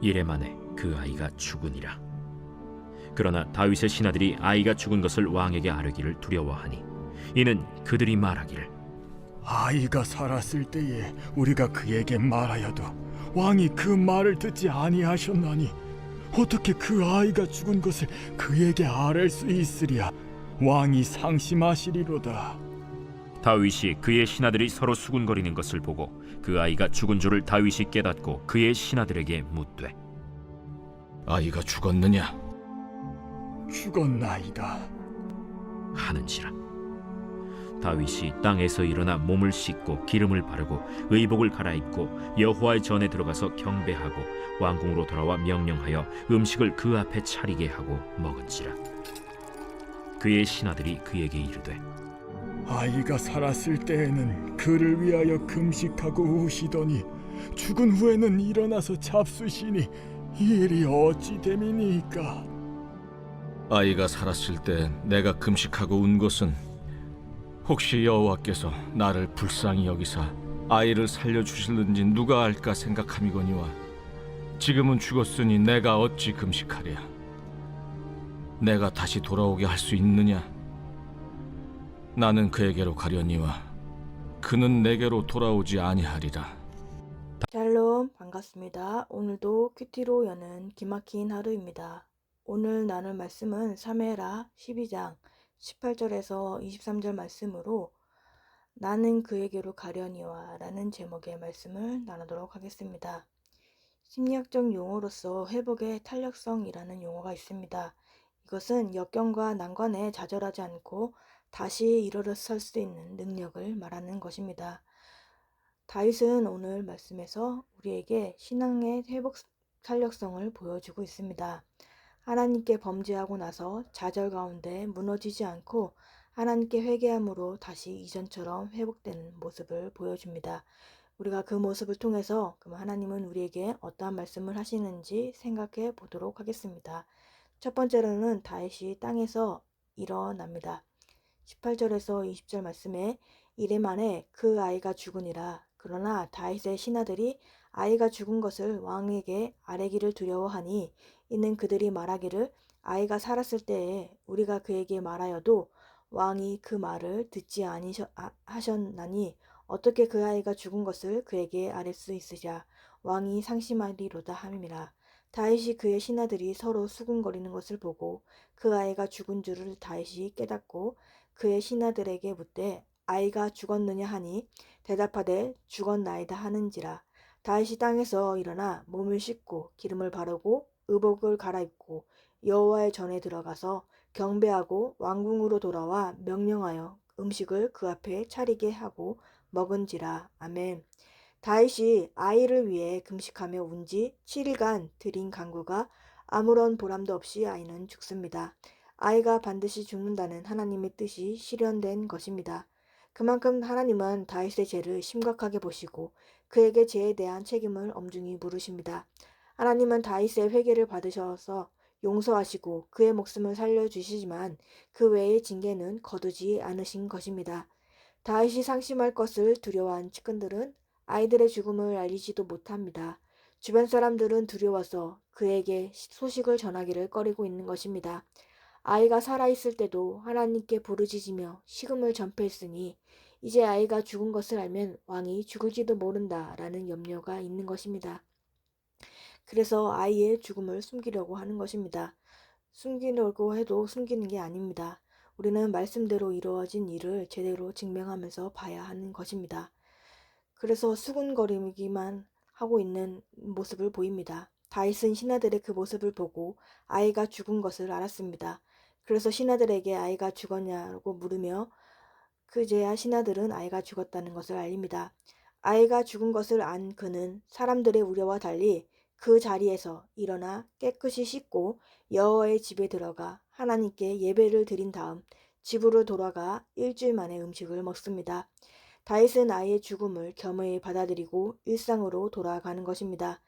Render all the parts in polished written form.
이레 만에 그 아이가 죽으니라. 그러나 다윗의 신하들이 아이가 죽은 것을 왕에게 아뢰기를 두려워하니 이는 그들이 말하기를 아이가 살았을 때에 우리가 그에게 말하여도 왕이 그 말을 듣지 아니하셨나니 어떻게 그 아이가 죽은 것을 그에게 아랠 수 있으랴. 왕이 상심하시리로다. 다윗이 그의 신하들이 서로 수군거리는 것을 보고 그 아이가 죽은 줄을 다윗이 깨닫고 그의 신하들에게 묻되 아이가 죽었느냐? 죽었나이다 하는지라. 다윗이 땅에서 일어나 몸을 씻고 기름을 바르고 의복을 갈아입고 여호와의 전에 들어가서 경배하고 왕궁으로 돌아와 명령하여 음식을 그 앞에 차리게 하고 먹은지라. 그의 신하들이 그에게 이르되 아이가 살았을 때에는 그를 위하여 금식하고 우시더니 죽은 후에는 일어나서 잡수시니 이 일이 어찌 됨이니까. 아이가 살았을 때 내가 금식하고 운 것은 혹시 여호와께서 나를 불쌍히 여기사 아이를 살려주실는지 누가 알까 생각함이거니와 지금은 죽었으니 내가 어찌 금식하랴. 내가 다시 돌아오게 할 수 있느냐? 나는 그에게로 가려니와 그는 내게로 돌아오지 아니하리라. 샬롬, 반갑습니다. 오늘도 큐티로 여는 기막힌 하루입니다. 오늘 나눌 말씀은 사무엘하 12장 18절에서 23절 말씀으로 나는 그에게로 가려니와 라는 제목의 말씀을 나누도록 하겠습니다. 심리학적 용어로서 회복의 탄력성이라는 용어가 있습니다. 이것은 역경과 난관에 좌절하지 않고 다시 일어설 수 있는 능력을 말하는 것입니다. 다윗은 오늘 말씀에서 우리에게 신앙의 회복 탄력성을 보여주고 있습니다. 하나님께 범죄하고 나서 좌절 가운데 무너지지 않고 하나님께 회개함으로 다시 이전처럼 회복되는 모습을 보여줍니다. 우리가 그 모습을 통해서 그럼 하나님은 우리에게 어떠한 말씀을 하시는지 생각해 보도록 하겠습니다. 첫 번째로는 다윗이 땅에서 일어납니다. 18절에서 20절 말씀에 이레 만에 그 아이가 죽으니라. 그러나 다윗의 신하들이 아이가 죽은 것을 왕에게 아뢰기를 두려워하니 이는 그들이 말하기를 아이가 살았을 때에 우리가 그에게 말하여도 왕이 그 말을 듣지 아니하셨나니 어떻게 그 아이가 죽은 것을 그에게 아뢰 수 있으랴. 왕이 상심하리로다 함이라. 다윗이 그의 신하들이 서로 수군거리는 것을 보고 그 아이가 죽은 줄을 다윗이 깨닫고 그의 신하들에게 묻되 아이가 죽었느냐 하니 대답하되 죽었나이다 하는지라. 다윗이 땅에서 일어나 몸을 씻고 기름을 바르고 의복을 갈아입고 여호와의 전에 들어가서 경배하고 왕궁으로 돌아와 명령하여 음식을 그 앞에 차리게 하고 먹은지라. 아멘. 다윗이 아이를 위해 금식하며 운지 7일간 드린 간구가 아무런 보람도 없이 아이는 죽습니다. 아이가 반드시 죽는다는 하나님의 뜻이 실현된 것입니다. 그만큼 하나님은 다윗의 죄를 심각하게 보시고 그에게 죄에 대한 책임을 엄중히 물으십니다. 하나님은 다윗의 회개를 받으셔서 용서하시고 그의 목숨을 살려주시지만 그 외의 징계는 거두지 않으신 것입니다. 다윗이 상심할 것을 두려워한 측근들은 아이들의 죽음을 알리지도 못합니다. 주변 사람들은 두려워서 그에게 소식을 전하기를 꺼리고 있는 것입니다. 아이가 살아있을 때도 하나님께 부르짖으며 식음을 전폐했으니 이제 아이가 죽은 것을 알면 왕이 죽을지도 모른다라는 염려가 있는 것입니다. 그래서 아이의 죽음을 숨기려고 하는 것입니다. 숨기려고 해도 숨기는 게 아닙니다. 우리는 말씀대로 이루어진 일을 제대로 증명하면서 봐야 하는 것입니다. 그래서 수군거리기만 하고 있는 모습을 보입니다. 다윗은 신하들의 그 모습을 보고 아이가 죽은 것을 알았습니다. 그래서 신하들에게 아이가 죽었냐고 물으며 그제야 신하들은 아이가 죽었다는 것을 알립니다. 아이가 죽은 것을 안 그는 사람들의 우려와 달리 그 자리에서 일어나 깨끗이 씻고 여호와의 집에 들어가 하나님께 예배를 드린 다음 집으로 돌아가 일주일 만에 음식을 먹습니다. 다윗은 아이의 죽음을 겸허히 받아들이고 일상으로 돌아가는 것입니다.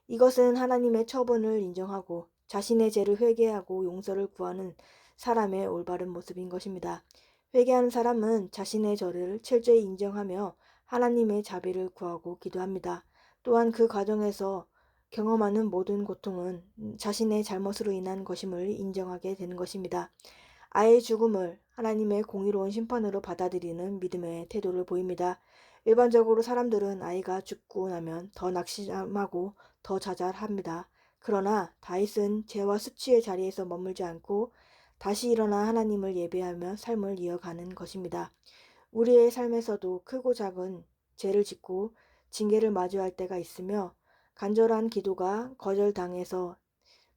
이것은 하나님의 처분을 인정하고 자신의 죄를 회개하고 용서를 구하는 사람의 올바른 모습인 것입니다. 회개하는 사람은 자신의 죄를 철저히 인정하며 하나님의 자비를 구하고 기도합니다. 또한 그 과정에서 경험하는 모든 고통은 자신의 잘못으로 인한 것임을 인정하게 되는 것입니다. 아이의 죽음을 하나님의 공의로운 심판으로 받아들이는 믿음의 태도를 보입니다. 일반적으로 사람들은 아이가 죽고 나면 더 낙심하고 더 자잘합니다. 그러나 다윗은 죄와 수치의 자리에서 머물지 않고 다시 일어나 하나님을 예배하며 삶을 이어가는 것입니다. 우리의 삶에서도 크고 작은 죄를 짓고 징계를 마주할 때가 있으며 간절한 기도가 거절당해서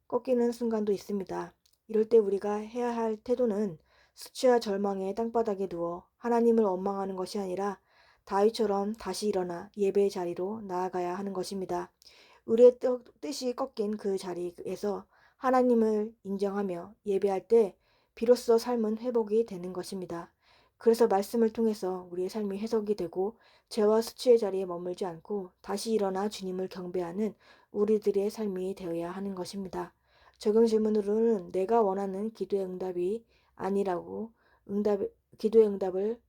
꺾이는 순간도 있습니다. 이럴 때 우리가 해야 할 태도는 수치와 절망의 땅바닥에 누워 하나님을 원망하는 것이 아니라 다윗처럼 다시 일어나 예배의 자리로 나아가야 하는 것입니다. 우리의 뜻이 꺾인 그 자리에서 하나님을 인정하며 예배할 때 비로소 삶은 회복이 되는 것입니다. 그래서 말씀을 통해서 우리의 삶이 해석이 되고 죄와 수치의 자리에 머물지 않고 다시 일어나 주님을 경배하는 우리들의 삶이 되어야 하는 것입니다. 적용 질문으로는 내가 원하는 기도의 응답이 아니라고 기도의 응답을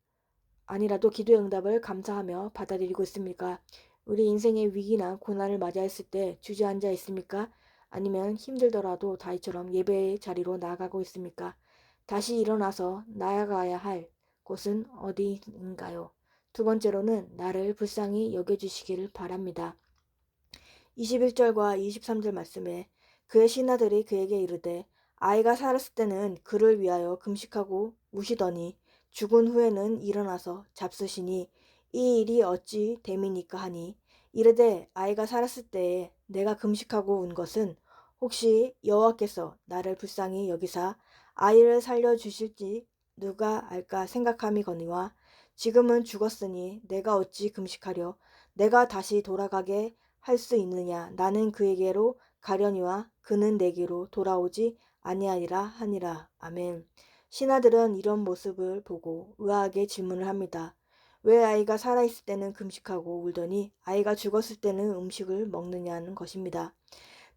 아니라도 기도의 응답을 감사하며 받아들이고 있습니까? 우리 인생의 위기나 고난을 맞이했을 때 주저앉아 있습니까? 아니면 힘들더라도 다윗처럼 예배의 자리로 나아가고 있습니까? 다시 일어나서 나아가야 할 곳은 어디인가요? 두 번째로는 나를 불쌍히 여겨주시기를 바랍니다. 21절과 23절 말씀에 그의 신하들이 그에게 이르되 아이가 살았을 때는 그를 위하여 금식하고 우시더니 죽은 후에는 일어나서 잡수시니 이 일이 어찌 됨이니까 하니 이르되 아이가 살았을 때에 내가 금식하고 운 것은 혹시 여호와께서 나를 불쌍히 여기사 아이를 살려 주실지 누가 알까 생각함이거니와 지금은 죽었으니 내가 어찌 금식하려 내가 다시 돌아가게 할 수 있느냐 나는 그에게로 가려니와 그는 내게로 돌아오지 아니하리라 하니라. 아멘. 신하들은 이런 모습을 보고 의아하게 질문을 합니다. 왜 아이가 살아있을 때는 금식하고 울더니 아이가 죽었을 때는 음식을 먹느냐는 것입니다.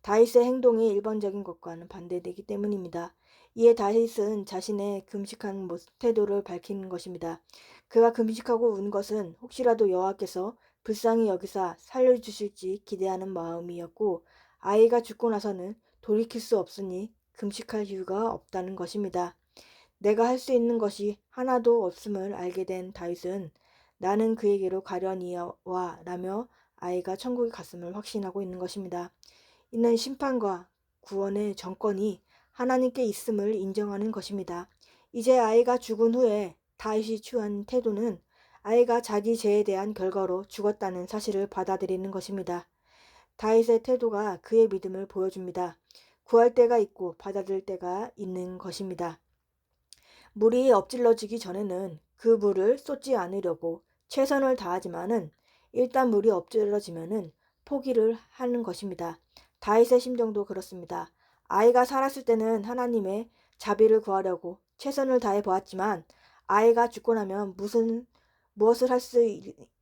다윗의 행동이 일반적인 것과는 반대되기 때문입니다. 이에 다윗은 자신의 금식한 태도를 밝히는 것입니다. 그가 금식하고 운 것은 혹시라도 여호와께서 불쌍히 여기사 살려주실지 기대하는 마음이었고 아이가 죽고 나서는 돌이킬 수 없으니 금식할 이유가 없다는 것입니다. 내가 할 수 있는 것이 하나도 없음을 알게 된 다윗은 나는 그에게로 가려니와 라며 아이가 천국에 갔음을 확신하고 있는 것입니다. 이는 심판과 구원의 정권이 하나님께 있음을 인정하는 것입니다. 이제 아이가 죽은 후에 다윗이 취한 태도는 아이가 자기 죄에 대한 결과로 죽었다는 사실을 받아들이는 것입니다. 다윗의 태도가 그의 믿음을 보여줍니다. 구할 때가 있고 받아들일 때가 있는 것입니다. 물이 엎질러지기 전에는 그 물을 쏟지 않으려고 최선을 다하지만은 일단 물이 엎질러지면은 포기를 하는 것입니다. 다윗의 심정도 그렇습니다. 아이가 살았을 때는 하나님의 자비를 구하려고 최선을 다해 보았지만 아이가 죽고 나면 무엇을 할 수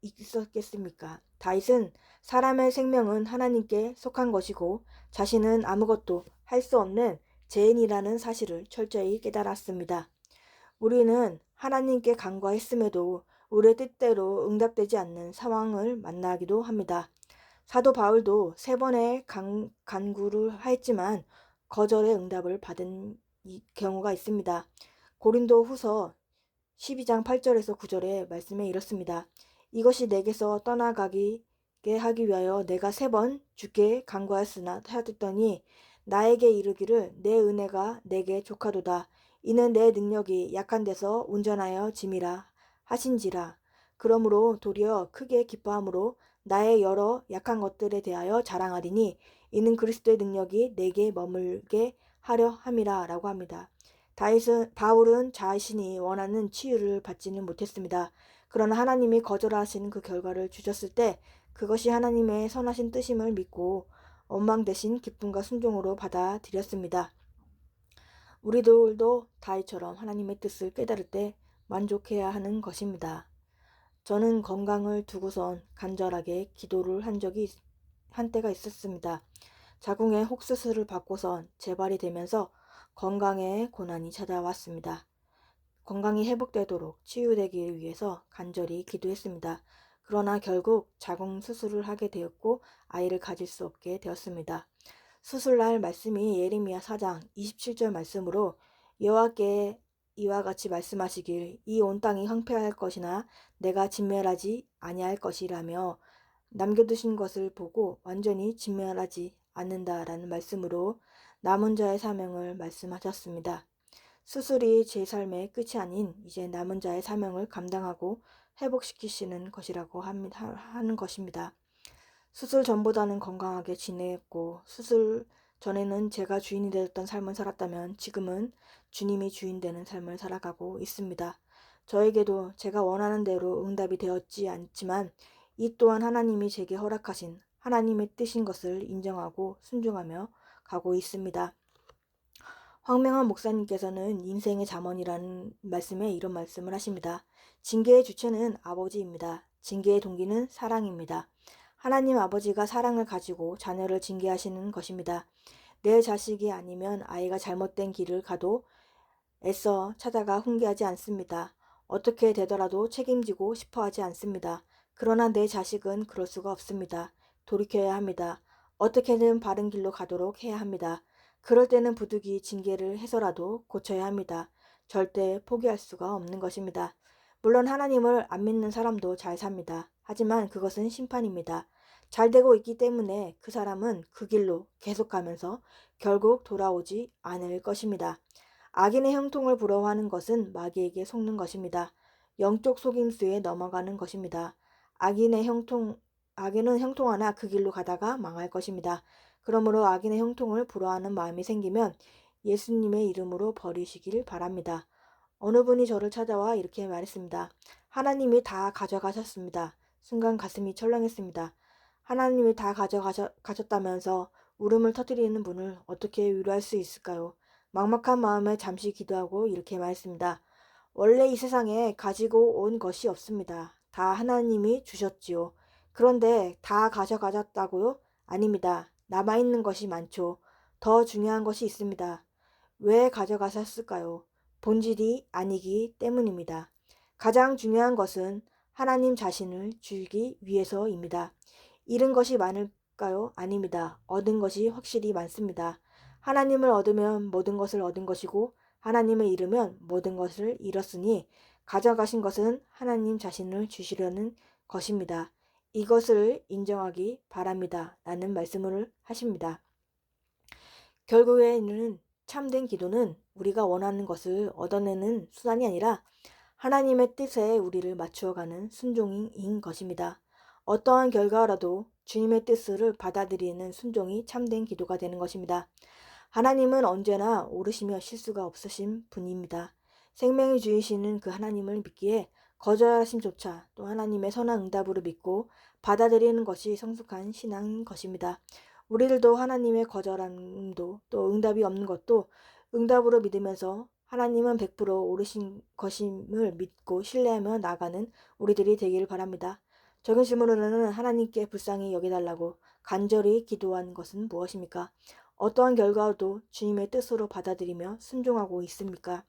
있었겠습니까? 다윗은 사람의 생명은 하나님께 속한 것이고 자신은 아무것도 할 수 없는 죄인이라는 사실을 철저히 깨달았습니다. 우리는 하나님께 간구했음에도 우리의 뜻대로 응답되지 않는 상황을 만나기도 합니다. 사도 바울도 3번의 간구를 하였지만 거절의 응답을 받은 경우가 있습니다. 고린도 후서 12장 8절에서 9절의 말씀에 이렇습니다. 이것이 내게서 떠나가게 하기 위하여 내가 3번 주께 간구하였으나 하였더니 나에게 이르기를 내 은혜가 내게 족하도다. 이는 내 능력이 약한 데서 온전하여 짐이라 하신지라. 그러므로 도리어 크게 기뻐함으로 나의 여러 약한 것들에 대하여 자랑하리니 이는 그리스도의 능력이 내게 머물게 하려 함이라 라고 합니다. 바울은 자신이 원하는 치유를 받지는 못했습니다. 그러나 하나님이 거절하신 그 결과를 주셨을 때 그것이 하나님의 선하신 뜻임을 믿고 원망 대신 기쁨과 순종으로 받아들였습니다. 우리들도 다윗처럼 하나님의 뜻을 깨달을 때 만족해야 하는 것입니다. 저는 건강을 두고선 간절하게 기도를 한 때가 있었습니다. 자궁의 혹수술을 받고선 재발이 되면서 건강에 고난이 찾아왔습니다. 건강이 회복되도록 치유되기 위해서 간절히 기도했습니다. 그러나 결국 자궁 수술을 하게 되었고 아이를 가질 수 없게 되었습니다. 수술날 말씀이 예레미야 4장 27절 말씀으로 여호와께 이와 같이 말씀하시길 이 온 땅이 황폐할 것이나 내가 진멸하지 아니할 것이라며 남겨두신 것을 보고 완전히 진멸하지 않는다라는 말씀으로 남은 자의 사명을 말씀하셨습니다. 수술이 제 삶의 끝이 아닌 이제 남은 자의 사명을 감당하고 회복시키시는 것이라고 하는 것입니다. 수술 전보다는 건강하게 지냈고 수술 전에는 제가 주인이 되었던 삶을 살았다면 지금은 주님이 주인 되는 삶을 살아가고 있습니다. 저에게도 제가 원하는 대로 응답이 되었지 않지만 이 또한 하나님이 제게 허락하신 하나님의 뜻인 것을 인정하고 순종하며 가고 있습니다. 황명한 목사님께서는 인생의 잠언이라는 말씀에 이런 말씀을 하십니다. 징계의 주체는 아버지입니다. 징계의 동기는 사랑입니다. 하나님 아버지가 사랑을 가지고 자녀를 징계하시는 것입니다. 내 자식이 아니면 아이가 잘못된 길을 가도 애써 찾아가 훈계하지 않습니다. 어떻게 되더라도 책임지고 싶어 하지 않습니다. 그러나 내 자식은 그럴 수가 없습니다. 돌이켜야 합니다. 어떻게든 바른 길로 가도록 해야 합니다. 그럴 때는 부득이 징계를 해서라도 고쳐야 합니다. 절대 포기할 수가 없는 것입니다. 물론 하나님을 안 믿는 사람도 잘 삽니다. 하지만 그것은 심판입니다. 잘 되고 있기 때문에 그 사람은 그 길로 계속 가면서 결국 돌아오지 않을 것입니다. 악인의 형통을 부러워하는 것은 마귀에게 속는 것입니다. 영적 속임수에 넘어가는 것입니다. 악인은 형통하나 그 길로 가다가 망할 것입니다. 그러므로 악인의 형통을 부러워하는 마음이 생기면 예수님의 이름으로 버리시길 바랍니다. 어느 분이 저를 찾아와 이렇게 말했습니다. 하나님이 다 가져가셨습니다. 순간 가슴이 철렁했습니다. 하나님이 다 가져가셨다면서 울음을 터뜨리는 분을 어떻게 위로할 수 있을까요? 막막한 마음에 잠시 기도하고 이렇게 말했습니다. 원래 이 세상에 가지고 온 것이 없습니다. 다 하나님이 주셨지요. 그런데 다 가져가셨다고요? 아닙니다. 남아있는 것이 많죠. 더 중요한 것이 있습니다. 왜 가져가셨을까요? 본질이 아니기 때문입니다. 가장 중요한 것은 하나님 자신을 주기 위해서입니다. 잃은 것이 많을까요? 아닙니다. 얻은 것이 확실히 많습니다. 하나님을 얻으면 모든 것을 얻은 것이고 하나님을 잃으면 모든 것을 잃었으니 가져가신 것은 하나님 자신을 주시려는 것입니다. 이것을 인정하기 바랍니다. 라는 말씀을 하십니다. 결국에는 참된 기도는 우리가 원하는 것을 얻어내는 수단이 아니라 하나님의 뜻에 우리를 맞추어가는 순종인 것입니다. 어떠한 결과라도 주님의 뜻을 받아들이는 순종이 참된 기도가 되는 것입니다. 하나님은 언제나 오르시며 실수가 없으신 분입니다. 생명의 주이시는 그 하나님을 믿기에 거절하심조차 또 하나님의 선한 응답으로 믿고 받아들이는 것이 성숙한 신앙인 것입니다. 우리들도 하나님의 거절함도 또 응답이 없는 것도 응답으로 믿으면서 하나님은 100% 오르신 것임을 믿고 신뢰하며 나아가는 우리들이 되기를 바랍니다. 적은 질문으로는 하나님께 불쌍히 여겨달라고 간절히 기도한 것은 무엇입니까? 어떠한 결과도 주님의 뜻으로 받아들이며 순종하고 있습니까?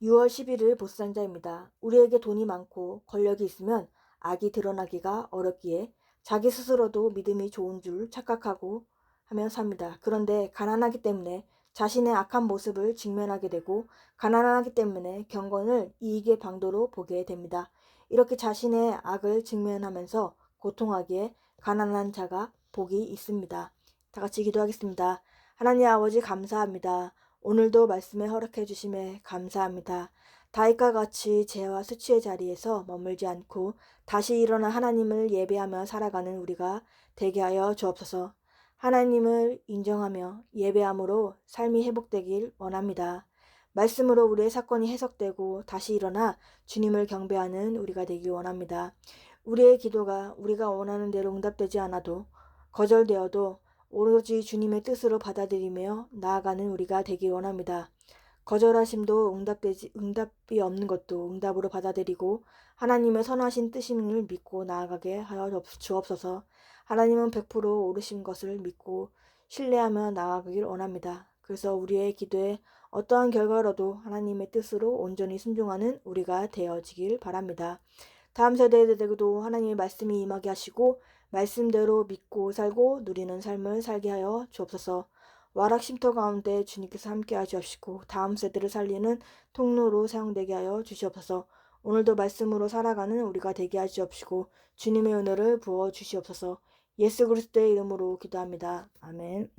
6월 11일 보수상자입니다. 우리에게 돈이 많고 권력이 있으면 악이 드러나기가 어렵기에 자기 스스로도 믿음이 좋은 줄 착각하고 하며 삽니다. 그런데 가난하기 때문에 자신의 악한 모습을 직면하게 되고 가난하기 때문에 경건을 이익의 방도로 보게 됩니다. 이렇게 자신의 악을 직면하면서 고통하기에 가난한 자가 복이 있습니다. 다 같이 기도하겠습니다. 하나님 아버지 감사합니다. 오늘도 말씀에 허락해 주심에 감사합니다. 다윗과 같이 죄와 수치의 자리에서 머물지 않고 다시 일어나 하나님을 예배하며 살아가는 우리가 되게 하여 주옵소서. 하나님을 인정하며 예배함으로 삶이 회복되길 원합니다. 말씀으로 우리의 사건이 해석되고 다시 일어나 주님을 경배하는 우리가 되길 원합니다. 우리의 기도가 우리가 원하는 대로 응답되지 않아도 거절되어도 오로지 주님의 뜻으로 받아들이며 나아가는 우리가 되길 원합니다. 거절하심도 응답이 없는 것도 응답으로 받아들이고 하나님의 선하신 뜻임을 믿고 나아가게 하여 주옵소서. 하나님은 100% 오르신 것을 믿고 신뢰하며 나아가길 원합니다. 그래서 우리의 기도에 어떠한 결과로도 하나님의 뜻으로 온전히 순종하는 우리가 되어지길 바랍니다. 다음 세대에게도 하나님의 말씀이 임하게 하시고 말씀대로 믿고 살고 누리는 삶을 살게 하여 주옵소서. 와락 쉼터 가운데 주님께서 함께 하시옵시고 다음 세대를 살리는 통로로 사용되게 하여 주시옵소서. 오늘도 말씀으로 살아가는 우리가 되게 하시옵시고 주님의 은혜를 부어 주시옵소서. 예수 그리스도의 이름으로 기도합니다. 아멘.